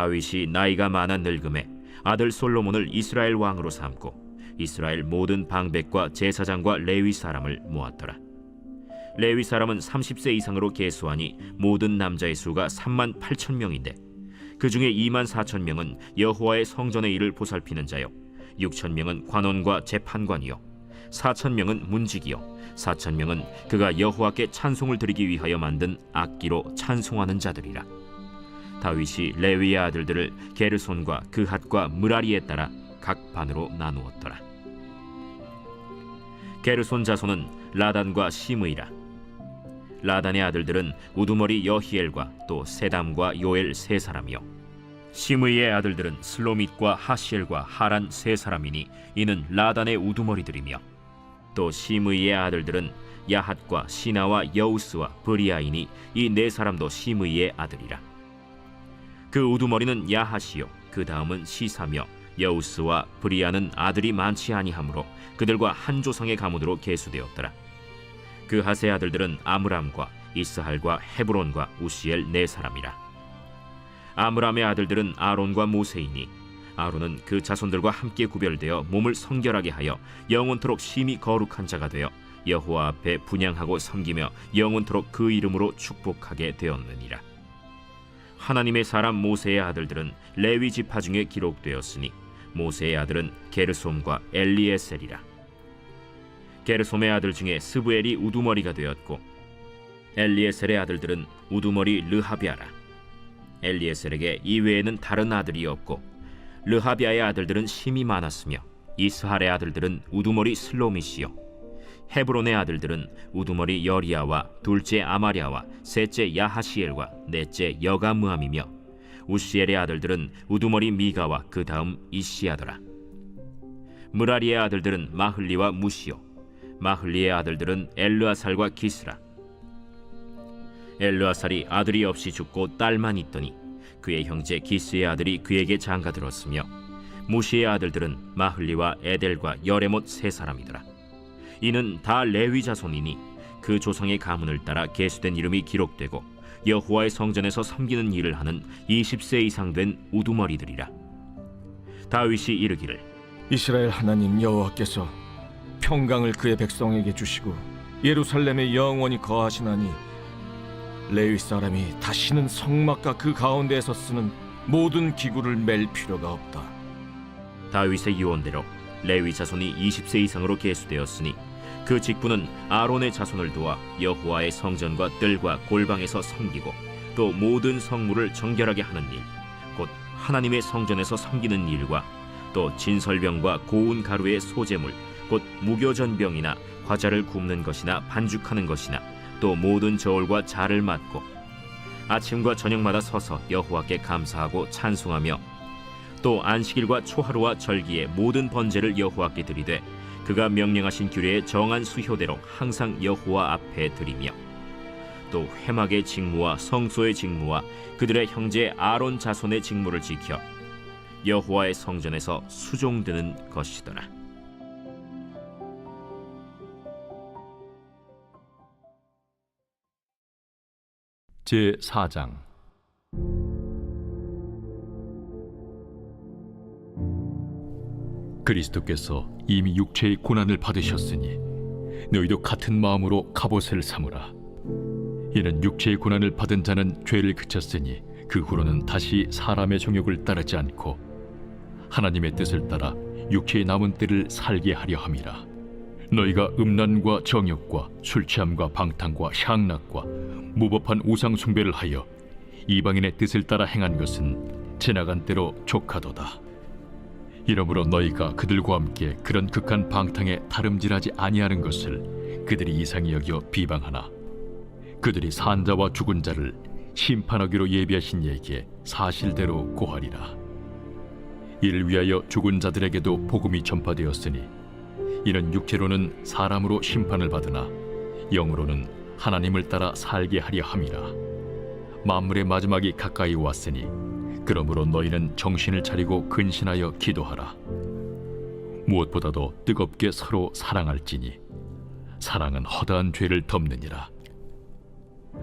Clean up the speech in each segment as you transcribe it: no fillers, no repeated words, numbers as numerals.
다윗이 나이가 많아 늙음에 아들 솔로몬을 이스라엘 왕으로 삼고 이스라엘 모든 방백과 제사장과 레위 사람을 모았더라. 레위 사람은 30세 이상으로 계수하니 모든 남자의 수가 3만 8천 명인데 그 중에 2만 4천 명은 여호와의 성전의 일을 보살피는 자요, 6천 명은 관원과 재판관이요, 4천 명은 문지기요, 4천 명은 그가 여호와께 찬송을 드리기 위하여 만든 악기로 찬송하는 자들이라. 다윗이 레위의 아들들을 게르손과 그핫과 므라리에 따라 각 반으로 나누었더라. 게르손 자손은 라단과 시므이라. 라단의 아들들은 우두머리 여히엘과 또 세담과 요엘 세 사람이요, 시므이의 아들들은 슬로밋과 하시엘과 하란 세 사람이니 이는 라단의 우두머리들이며, 또 시므이의 아들들은 야핫과 시나와 여우스와 브리아이니 이 네 사람도 시므이의 아들이라. 그 우두머리는 야핫이요, 그 다음은 시사며 여우스와 브리아는 아들이 많지 아니하므로 그들과 한 조상의 가문으로 계수되었더라. 그 핫의 아들들은 아므람과 이스할과 헤브론과 우시엘 네 사람이라. 아므람의 아들들은 아론과 모세이니 아론은 그 자손들과 함께 구별되어 몸을 성결하게 하여 영원토록 심히 거룩한 자가 되어 여호와 앞에 분향하고 섬기며 영원토록 그 이름으로 축복하게 되었느니라. 하나님의 사람 모세의 아들들은 레위 지파 중에 기록되었으니 모세의 아들은 게르솜과 엘리에셀이라. 게르솜의 아들 중에 스브엘이 우두머리가 되었고 엘리에셀의 아들들은 우두머리 르하비아라. 엘리에셀에게 이외에는 다른 아들이 없고 르하비아의 아들들은 심이 많았으며 이스할의 아들들은 우두머리 슬로미시요, 헤브론의 아들들은 우두머리 여리야와 둘째 아마랴와 셋째 야하시엘과 넷째 여가므함이며 우시엘의 아들들은 우두머리 미가와 그 다음 이시야더라. 므라리의 아들들은 마흘리와 무시요, 마흘리의 아들들은 엘르아살과 기스라. 엘르아살이 아들이 없이 죽고 딸만 있더니 그의 형제 기스의 아들이 그에게 장가들었으며 무시의 아들들은 마흘리와 에델과 여레못 세 사람이더라. 이는 다 레위 자손이니 그 조상의 가문을 따라 계수된 이름이 기록되고 여호와의 성전에서 섬기는 일을 하는 20세 이상 된 우두머리들이라. 다윗이 이르기를 이스라엘 하나님 여호와께서 평강을 그의 백성에게 주시고 예루살렘에 영원히 거하시나니 레위 사람이 다시는 성막과 그 가운데에서 쓰는 모든 기구를 맬 필요가 없다. 다윗의 유언대로 레위 자손이 20세 이상으로 계수되었으니 그 직분은 아론의 자손을 도와 여호와의 성전과 뜰과 골방에서 섬기고 또 모든 성물을 정결하게 하는 일, 곧 하나님의 성전에서 섬기는 일과 또 진설병과 고운 가루의 소재물, 곧 무교전병이나 과자를 굽는 것이나 반죽하는 것이나 또 모든 저울과 자를 맡고 아침과 저녁마다 서서 여호와께 감사하고 찬송하며 또 안식일과 초하루와 절기의 모든 번제를 여호와께 드리되 그가 명령하신 규례의 정한 수효대로 항상 여호와 앞에 드리며 또 회막의 직무와 성소의 직무와 그들의 형제 아론 자손의 직무를 지켜 여호와의 성전에서 수종드는 것이더라. 제4장. 그리스도께서 이미 육체의 고난을 받으셨으니 너희도 같은 마음으로 갑옷을 삼으라. 이는 육체의 고난을 받은 자는 죄를 그쳤으니 그 후로는 다시 사람의 정욕을 따르지 않고 하나님의 뜻을 따라 육체의 남은 때를 살게 하려 함이라. 너희가 음란과 정욕과 술취함과 방탕과 향락과 무법한 우상 숭배를 하여 이방인의 뜻을 따라 행한 것은 지나간 때로 족하도다. 이러므로 너희가 그들과 함께 그런 극한 방탕에 다름질하지 아니하는 것을 그들이 이상히 여겨 비방하나 그들이 산 자와 죽은 자를 심판하기로 예비하신 이에게 사실대로 고하리라. 이를 위하여 죽은 자들에게도 복음이 전파되었으니 이는 육체로는 사람으로 심판을 받으나 영으로는 하나님을 따라 살게 하려 함이라. 만물의 마지막이 가까이 왔으니 그러므로 너희는 정신을 차리고 근신하여 기도하라. 무엇보다도 뜨겁게 서로 사랑할지니 사랑은 허다한 죄를 덮느니라.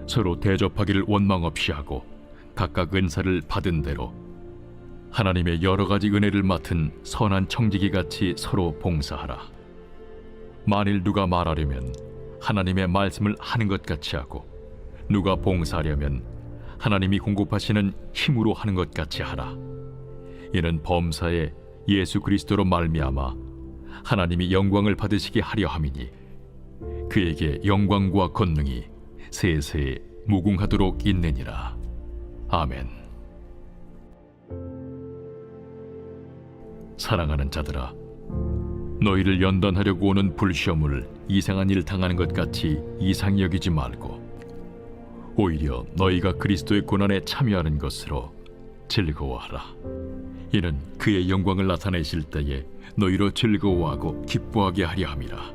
서로 대접하기를 원망 없이 하고 각각 은사를 받은 대로 하나님의 여러 가지 은혜를 맡은 선한 청지기 같이 서로 봉사하라. 만일 누가 말하려면 하나님의 말씀을 하는 것 같이 하고, 누가 봉사하려면 하나님이 공급하시는 힘으로 하는 것 같이 하라. 이는 범사에 예수 그리스도로 말미암아 하나님이 영광을 받으시게 하려 함이니, 그에게 영광과 권능이 세세에 무궁하도록 있느니라. 아멘. 사랑하는 자들아, 너희를 연단하려고 오는 불시험을 이상한 일 당하는 것 같이 이상히 여기지 말고, 오히려 너희가 그리스도의 고난에 참여하는 것으로 즐거워하라. 이는 그의 영광을 나타내실 때에 너희로 즐거워하고 기뻐하게 하려 함이라.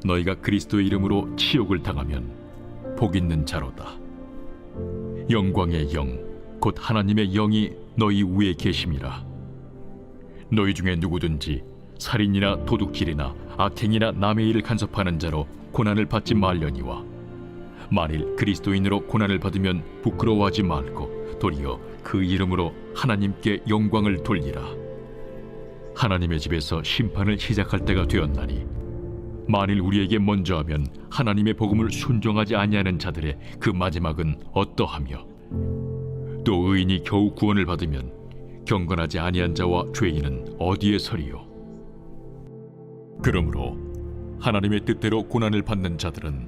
너희가 그리스도의 이름으로 치욕을 당하면 복 있는 자로다. 영광의 영, 곧 하나님의 영이 너희 위에 계심이라. 너희 중에 누구든지 살인이나 도둑질이나 악행이나 남의 일을 간섭하는 자로 고난을 받지 말려니와, 만일 그리스도인으로 고난을 받으면 부끄러워하지 말고 도리어 그 이름으로 하나님께 영광을 돌리라. 하나님의 집에서 심판을 시작할 때가 되었나니, 만일 우리에게 먼저 하면 하나님의 복음을 순종하지 아니하는 자들의 그 마지막은 어떠하며, 또 의인이 겨우 구원을 받으면 경건하지 아니한 자와 죄인은 어디에 서리요? 그러므로 하나님의 뜻대로 고난을 받는 자들은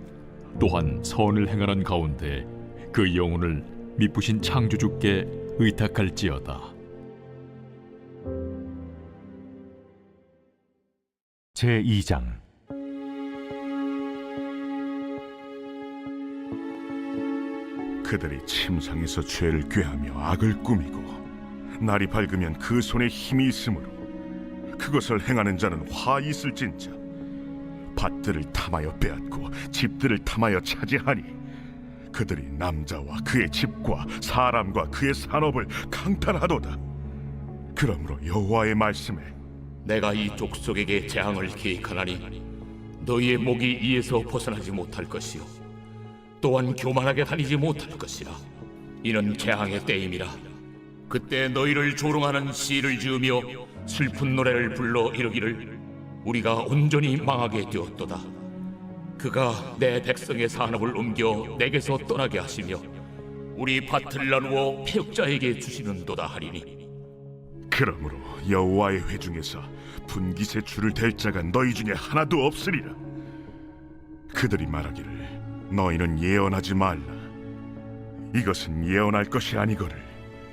또한 선을 행하는 가운데 그 영혼을 미쁘신 창조주께 의탁할지어다. 제2장. 그들이 침상에서 죄를 꾀하며 악을 꾸미고, 날이 밝으면 그 손에 힘이 있으므로 그것을 행하는 자는 화 있을진저. 밭들을 탐하여 빼앗고 집들을 탐하여 차지하니, 그들이 남자와 그의 집과 사람과 그의 산업을 강탈하도다. 그러므로 여호와의 말씀에 내가 이 족속에게 재앙을 계획하나니 너희의 목이 이에서 벗어나지 못할 것이요 또한 교만하게 다니지 못할 것이라. 이는 재앙의 때임이라. 그때 너희를 조롱하는 시를 지으며 슬픈 노래를 불러 이르기를, 우리가 온전히 망하게 되었도다. 그가 내 백성의 산업을 옮겨 내게서 떠나게 하시며 우리 밭을 나누어 패역자에게 주시는도다 하리니, 그러므로 여호와의 회중에서 분깃의 줄을 댈 자가 너희 중에 하나도 없으리라. 그들이 말하기를, 너희는 예언하지 말라. 이것은 예언할 것이 아니거늘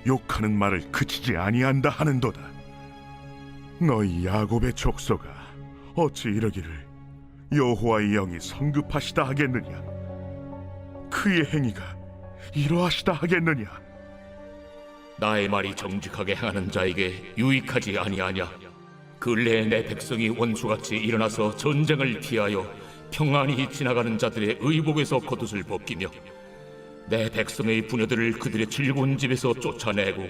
욕하는 말을 그치지 아니한다 하는도다. 너희 야곱의 족속아, 어찌 이러기를 여호와의 영이 성급하시다 하겠느냐? 그의 행위가 이러하시다 하겠느냐? 나의 말이 정직하게 행하는 자에게 유익하지 아니하냐? 근래에 내 백성이 원수같이 일어나서 전쟁을 피하여 평안히 지나가는 자들의 의복에서 겉옷을 벗기며 내 백성의 부녀들을 그들의 즐거운 집에서 쫓아내고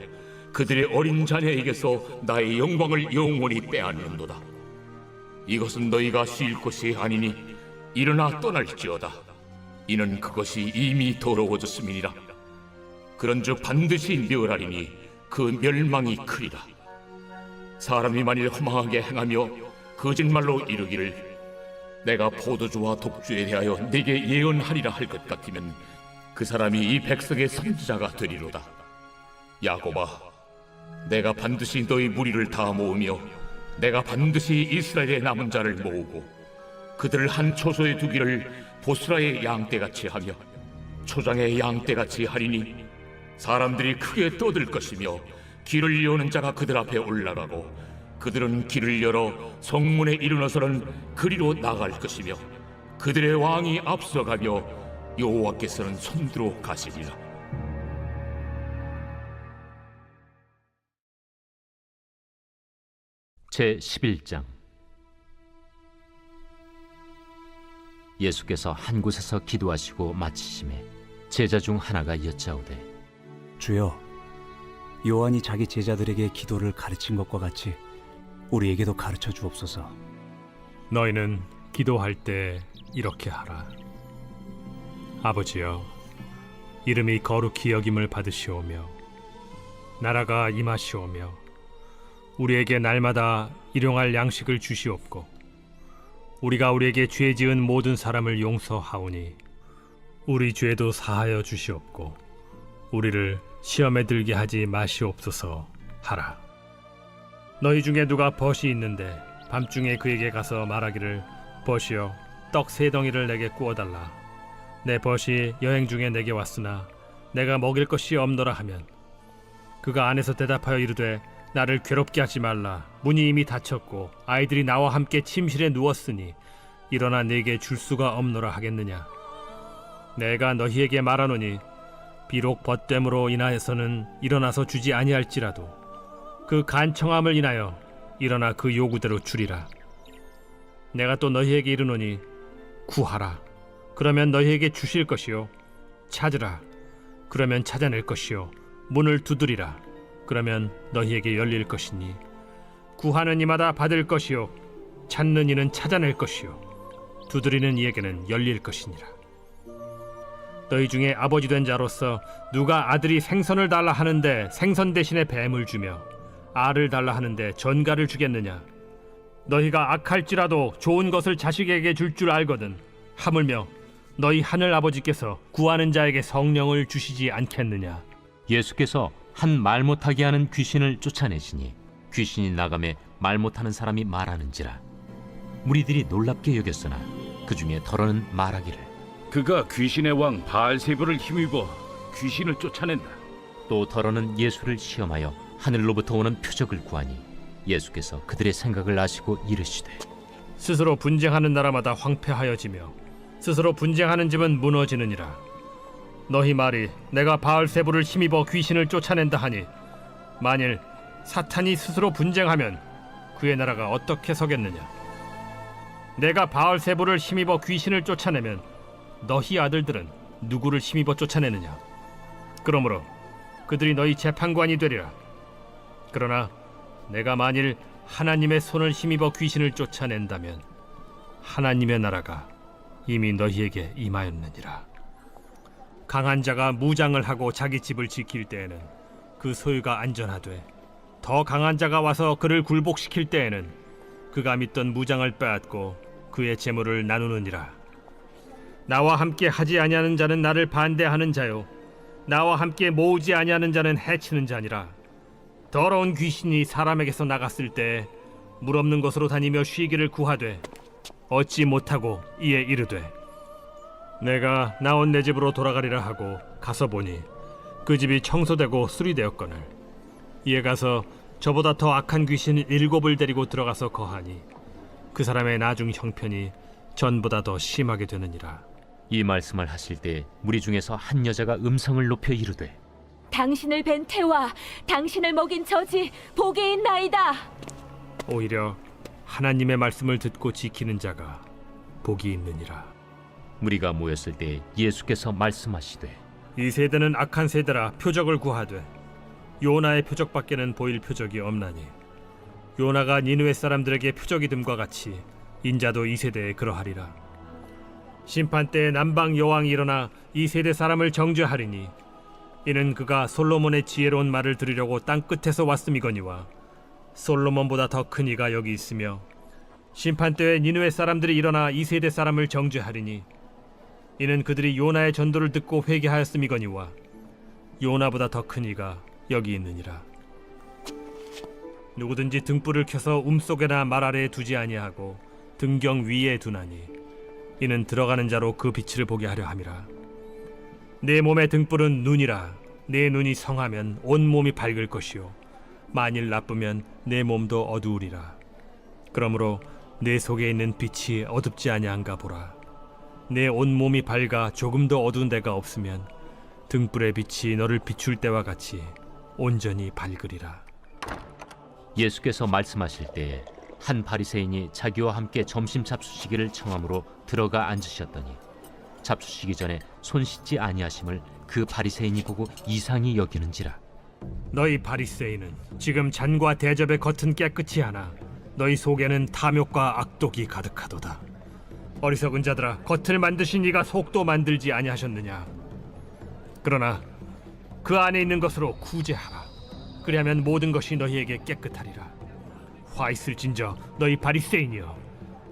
그들의 어린 자녀에게서 나의 영광을 영원히 빼앗는도다. 이것은 너희가 쉴 것이 아니니 일어나 떠날지어다. 이는 그것이 이미 더러워졌음이니라. 그런즉 반드시 멸하리니 그 멸망이 크리라. 사람이 만일 허망하게 행하며 거짓말로 이르기를, 내가 포도주와 독주에 대하여 네게 예언하리라 할 것 같으면 그 사람이 이 백성의 선지자가 되리로다. 야곱아, 내가 반드시 너희 무리를 다 모으며 내가 반드시 이스라엘의 남은 자를 모으고 그들을 한 초소에 두기를 보스라의 양떼같이 하며 초장의 양떼같이 하리니, 사람들이 크게 떠들 것이며 길을 여는 자가 그들 앞에 올라가고 그들은 길을 열어 성문에 이르러서는 그리로 나갈 것이며 그들의 왕이 앞서가며 여호와께서는 손들어 가시리라. 제11장. 예수께서 한 곳에서 기도하시고 마치심에 제자 중 하나가 여짜오되, 주여, 요한이 자기 제자들에게 기도를 가르친 것과 같이 우리에게도 가르쳐 주옵소서. 너희는 기도할 때 이렇게 하라. 아버지여, 이름이 거룩히 여김을 받으시오며 나라가 임하시오며 우리에게 날마다 일용할 양식을 주시옵고 우리가 우리에게 죄 지은 모든 사람을 용서하오니 우리 죄도 사하여 주시옵고 우리를 시험에 들게 하지 마시옵소서 하라. 너희 중에 누가 벗이 있는데 밤중에 그에게 가서 말하기를 벗이여 떡 3덩이를 내게 구워달라. 내 벗이 여행 중에 내게 왔으나 내가 먹일 것이 없노라 하면 그가 안에서 대답하여 이르되 나를 괴롭게 하지 말라. 문이 이미 닫혔고 아이들이 나와 함께 침실에 누웠으니 일어나 내게 줄 수가 없노라 하겠느냐. 내가 너희에게 말하노니 비록 벗됨으로 인하여서는 일어나서 주지 아니할지라도 그 간청함을 인하여 일어나 그 요구대로 주리라. 내가 또 너희에게 이르노니 구하라. 그러면 너희에게 주실 것이요. 찾으라. 그러면 찾아낼 것이요. 문을 두드리라. 그러면 너희에게 열릴 것이니 구하는 이마다 받을 것이요. 찾는 이는 찾아낼 것이요. 두드리는 이에게는 열릴 것이니라. 너희 중에 아버지 된 자로서 누가 아들이 생선을 달라 하는데 생선 대신에 뱀을 주며 알을 달라 하는데 전갈을 주겠느냐. 너희가 악할지라도 좋은 것을 자식에게 줄 줄 알거든 하물며 너희 하늘 아버지께서 구하는 자에게 성령을 주시지 않겠느냐. 예수께서 한 말 못하게 하는 귀신을 쫓아내시니 귀신이 나가매 말 못하는 사람이 말하는지라. 무리들이 놀랍게 여겼으나 그 중에 더러는 말하기를 그가 귀신의 왕 바알세불을 힘입어 귀신을 쫓아낸다. 또 더러는 예수를 시험하여 하늘로부터 오는 표적을 구하니 예수께서 그들의 생각을 아시고 이르시되 스스로 분쟁하는 나라마다 황폐하여지며 스스로 분쟁하는 집은 무너지느니라. 너희 말이 내가 바알세불을 힘입어 귀신을 쫓아낸다 하니 만일 사탄이 스스로 분쟁하면 그의 나라가 어떻게 서겠느냐. 내가 바알세불을 힘입어 귀신을 쫓아내면 너희 아들들은 누구를 힘입어 쫓아내느냐. 그러므로 그들이 너희 재판관이 되리라. 그러나 내가 만일 하나님의 손을 힘입어 귀신을 쫓아낸다면 하나님의 나라가 이미 너희에게 임하였느니라. 강한 자가 무장을 하고 자기 집을 지킬 때에는 그 소유가 안전하되 더 강한 자가 와서 그를 굴복시킬 때에는 그가 믿던 무장을 빼앗고 그의 재물을 나누느니라. 나와 함께 하지 아니하는 자는 나를 반대하는 자요 나와 함께 모으지 아니하는 자는 해치는 자니라. 더러운 귀신이 사람에게서 나갔을 때 물 없는 곳으로 다니며 쉬기를 구하되 얻지 못하고 이에 이르되 내가 나온 내 집으로 돌아가리라 하고 가서 보니 그 집이 청소되고 수리되었거늘 이에 가서 저보다 더 악한 귀신 7을 데리고 들어가서 거하니 그 사람의 나중 형편이 전보다 더 심하게 되느니라. 이 말씀을 하실 때 무리 중에서 한 여자가 음성을 높여 이르되 당신을 뵌 태와 당신을 먹인 저지 복이 있나이다. 오히려 하나님의 말씀을 듣고 지키는 자가 복이 있느니라. 무리가 모였을 때 예수께서 말씀하시되 이 세대는 악한 세대라 표적을 구하되 요나의 표적밖에는 보일 표적이 없나니 요나가 니느웨 사람들에게 표적이 됨과 같이 인자도 이 세대에 그러하리라. 심판 때에 남방 여왕이 일어나 이 세대 사람을 정죄하리니 이는 그가 솔로몬의 지혜로운 말을 들으려고 땅 끝에서 왔음이거니와 솔로몬보다 더 큰 이가 여기 있으며 심판 때에 니느웨 사람들이 일어나 이 세대 사람을 정죄하리니 이는 그들이 요나의 전도를 듣고 회개하였음이거니와 요나보다 더 큰 이가 여기 있느니라. 누구든지 등불을 켜서 움속에나 말 아래에 두지 아니하고 등경 위에 두나니 이는 들어가는 자로 그 빛을 보게 하려 함이라. 내 몸의 등불은 눈이라. 내 눈이 성하면 온 몸이 밝을 것이요 만일 나쁘면 내 몸도 어두우리라. 그러므로 내 속에 있는 빛이 어둡지 아니한가 보라. 내 온 몸이 밝아 조금도 어두운 데가 없으면 등불의 빛이 너를 비출 때와 같이 온전히 밝으리라. 예수께서 말씀하실 때에 한 바리새인이 자기와 함께 점심 잡수시기를 청함으로 들어가 앉으셨더니 잡수시기 전에 손 씻지 아니하심을 그 바리새인이 보고 이상히 여기는지라. 너희 바리새인은 지금 잔과 대접의 겉은 깨끗이 하나 너희 속에는 탐욕과 악독이 가득하도다. 어리석은 자들아, 겉을 만드신 이가 속도 만들지 아니하셨느냐. 그러나 그 안에 있는 것으로 구제하라. 그리하면 모든 것이 너희에게 깨끗하리라. 화 있을진저 너희 바리새인이여,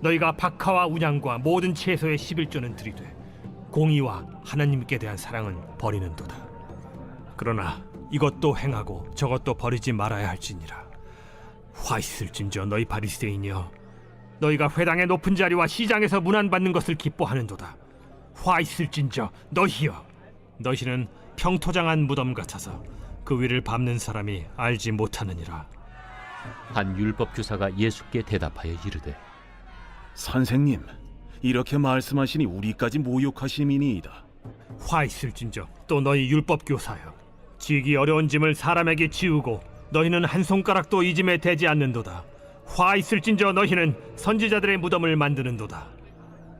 너희가 박하와 운양과 모든 채소의 11조는 드리되 공의와 하나님께 대한 사랑은 버리는도다. 그러나 이것도 행하고 저것도 버리지 말아야 할지니라. 화 있을진저 너희 바리새인이여, 너희가 회당의 높은 자리와 시장에서 문안받는 것을 기뻐하는도다. 화 있을진저 너희여, 너희는 평토장한 무덤 같아서 그 위를 밟는 사람이 알지 못하느니라. 한 율법 교사가 예수께 대답하여 이르되 선생님, 이렇게 말씀하시니 우리까지 모욕하심이니이다. 화 있을진저 또 너희 율법 교사여, 지기 어려운 짐을 사람에게 지우고 너희는 한 손가락도 이 짐에 대지 않는도다. 화 있을진저 너희는 선지자들의 무덤을 만드는도다.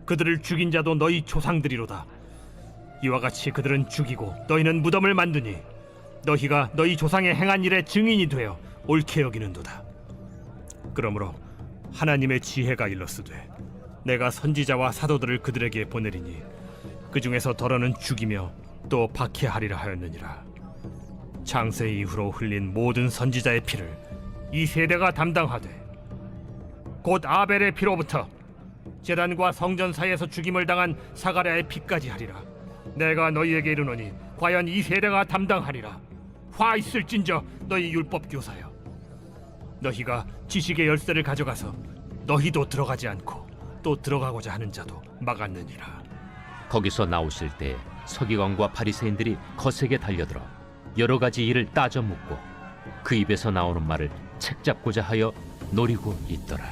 그들을 죽인 자도 너희 조상들이로다. 이와 같이 그들은 죽이고 너희는 무덤을 만드니 너희가 너희 조상의 행한 일의 증인이 되어 옳게 여기는도다. 그러므로 하나님의 지혜가 일렀으되 내가 선지자와 사도들을 그들에게 보내리니 그 중에서 더러는 죽이며 또 박해하리라 하였느니라. 창세 이후로 흘린 모든 선지자의 피를 이 세대가 담당하되 곧 아벨의 피로부터 제단과 성전 사이에서 죽임을 당한 사가랴의 피까지 하리라. 내가 너희에게 이르노니 과연 이 세대가 담당하리라. 화 있을진저 너희 율법 교사여, 너희가 지식의 열쇠를 가져가서 너희도 들어가지 않고 또 들어가고자 하는 자도 막았느니라. 거기서 나오실 때 서기관과 바리새인들이 거세게 달려들어 여러 가지 일을 따져 묻고 그 입에서 나오는 말을 책잡고자 하여 노리고 있더라.